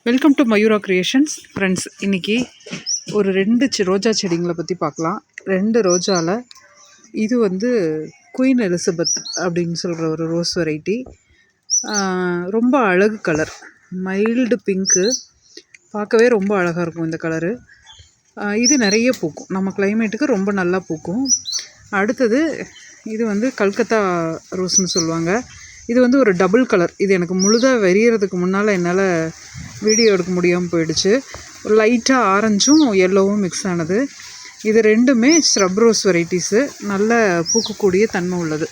Welcome to Mayura creations friends. இன்றைக்கி ஒரு 2 ரோஜா செடிங்களை பற்றி பார்க்கலாம். 2 ரோஜாவில் இது வந்து குயின் எலிசபெத் அப்படின்னு சொல்கிற ஒரு ரோஸ் வெரைட்டி. ரொம்ப அழகு கலர், மைல்டு பிங்க்கு, பார்க்கவே ரொம்ப அழகாக இருக்கும் இந்த கலரு. இது நிறைய பூக்கும், நம்ம கிளைமேட்டுக்கு ரொம்ப நல்லா பூக்கும். அடுத்தது இது வந்து கல்கத்தா ரோஸ்னு சொல்லுவாங்க. இது வந்து ஒரு டபுள் கலர். இது எனக்கு முழுதாக வெறியறதுக்கு முன்னால் என்னால் வீடியோ எடுக்க முடியாமல் போயிடுச்சு. லைட்டாக ஆரஞ்சும் எல்லோவும் மிக்ஸ் ஆனது. இது ரெண்டுமே ஸ்ரப் ரோஸ் வெரைட்டிஸு. நல்ல பூக்கக்கூடிய தன்மை உள்ளது.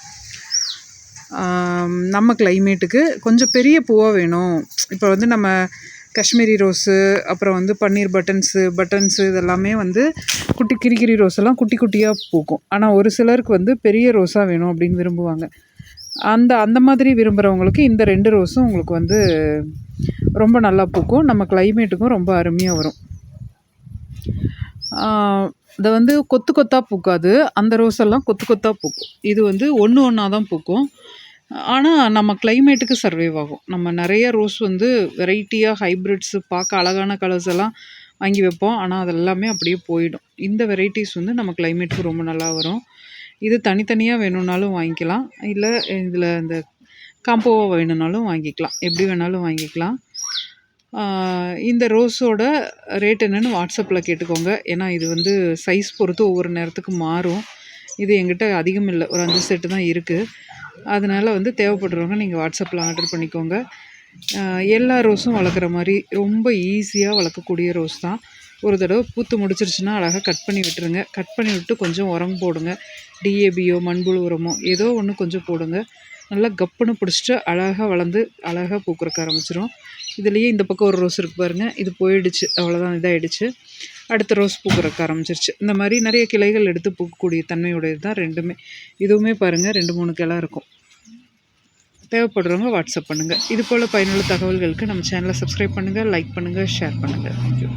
நம்ம கிளைமேட்டுக்கு கொஞ்சம் பெரிய பூவாக வேணும். இப்போ வந்து நம்ம காஷ்மீரி ரோஸு, அப்புறம் வந்து பன்னீர் பட்டன்ஸு இதெல்லாமே வந்து குட்டி கிரிகிரி ரோஸெல்லாம் குட்டி குட்டியாக பூக்கும். ஆனால் ஒரு சிலருக்கு வந்து பெரிய ரோஸாக வேணும் அப்படின்னு விரும்புவாங்க. அந்த மாதிரி விரும்புகிறவங்களுக்கு இந்த 2 ரோஸும் உங்களுக்கு வந்து ரொம்ப நல்லா பூக்கும். நம்ம கிளைமேட்டுக்கும் ரொம்ப அருமையாக வரும். இதை வந்து கொத்து கொத்தாக பூக்காது. அந்த ரோஸெல்லாம் கொத்து கொத்தாக பூக்கும். இது வந்து ஒன்று ஒன்றா தான் பூக்கும். ஆனால் நம்ம கிளைமேட்டுக்கு சர்வைவ் ஆகும். நம்ம நிறைய ரோஸ் வந்து வெரைட்டியாக ஹைப்ரிட்ஸு பார்க்க அழகான கலர்ஸ் எல்லாம் வாங்கி வைப்போம். ஆனால் அதெல்லாமே அப்படியே போயிடும். இந்த வெரைட்டிஸ் வந்து நம்ம கிளைமேட்டுக்கு ரொம்ப நல்லா வரும். இது தனித்தனியாக வேணும்னாலும் வாங்கிக்கலாம், இல்லை இதில் இந்த காம்போவாக வேணும்னாலும் வாங்கிக்கலாம். எப்படி வேணாலும் வாங்கிக்கலாம். இந்த ரோஸோட ரேட் என்னென்னு வாட்ஸ்அப்பில் கேட்டுக்கோங்க. ஏன்னா இது வந்து சைஸ் பொறுத்து ஒவ்வொரு நேரத்துக்கு மாறும். இது எங்கிட்ட அதிகம் இல்லை, ஒரு 5 செட்டு தான் இருக்குது. அதனால் வந்து தேவைப்படுறவங்க நீங்கள் வாட்ஸ்அப்பில் ஆர்டர் பண்ணிக்கோங்க. எல்லா ரோஸும் வளர்க்குற மாதிரி ரொம்ப ஈஸியாக வளர்க்கக்கூடிய ரோஸ் தான். ஒரு தடவை பூத்து முடிச்சிருச்சுன்னா அழகாக கட் பண்ணி விட்டுருங்க. கட் பண்ணி விட்டு கொஞ்சம் உரம் போடுங்க. டிஏபியோ மண்புழு உரமோ ஏதோ ஒன்று கொஞ்சம் போடுங்க. நல்லா கப்புன்னு பிடிச்சிட்டு அழகாக வளர்ந்து அழகாக பூக்கிறக்க ஆரம்பிச்சிடும். இதுலேயே இந்த பக்கம் ஒரு ரோஸ் இருக்குது பாருங்கள், இது போயிடுச்சு, அவ்வளோதான், இதாகிடுச்சு. அடுத்த ரோஸ் பூக்கிறக்க ஆரம்பிச்சிருச்சு. இந்த மாதிரி நிறைய கிளைகள் எடுத்து பூக்கக்கூடிய தன்மையுடையது தான் ரெண்டுமே. இதுவுமே பாருங்கள் 2-3 கிளை இருக்கும். தேவைப்படுறவங்க வாட்ஸ்அப் பண்ணுங்கள். இது போல் பயனுள்ள தகவல்களுக்கு நம்ம சேனலை சப்ஸ்கிரைப் பண்ணுங்கள், லைக் பண்ணுங்கள், ஷேர் பண்ணுங்கள். தேங்க்யூ.